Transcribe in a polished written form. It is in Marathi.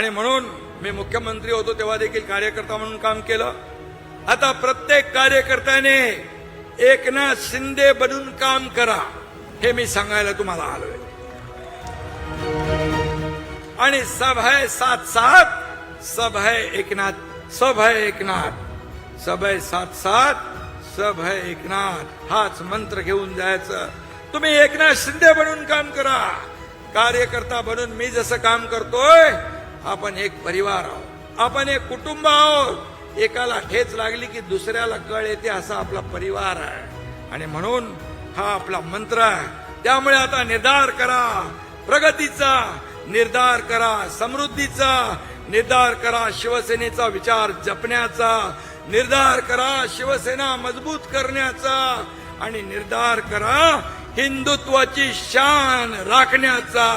आणि म्हणून मी मुख्यमंत्री होतो तेव्हा देखील कार्यकर्ता म्हणून काम केलं. आता प्रत्येक कार्यकर्त्याने एकनाथ शिंदे बनून काम करा हे मी सांगायला तुम्हाला आलोय. आणि सब है साथ साथ, सब है एकनाथ, सब है एकनाथ, सब है साथ साथ, सब है एकनाथ हाच मंत्र घेऊन जायचं. तुम्ही एकनाथ शिंदे बनून काम करा. कार्यकर्ता बनून मी जसं काम करतोय, आपण एक परिवार आहोत, आपण एक कुटुंब आहोत. एकाला ठेच लागली की दुसऱ्याला कळ येते, असा आपला परिवार आहे. आणि म्हणून हा आपला मंत्र आहे. त्यामुळे आता निर्धार करा प्रगतीचा, निर्धार करा समृद्धीचा, निर्धार करा शिवसेनेचा विचार जपण्याचा, निर्धार करा शिवसेना मजबूत करण्याचा, आणि निर्धार करा हिंदुत्वाची शान राखण्याचा.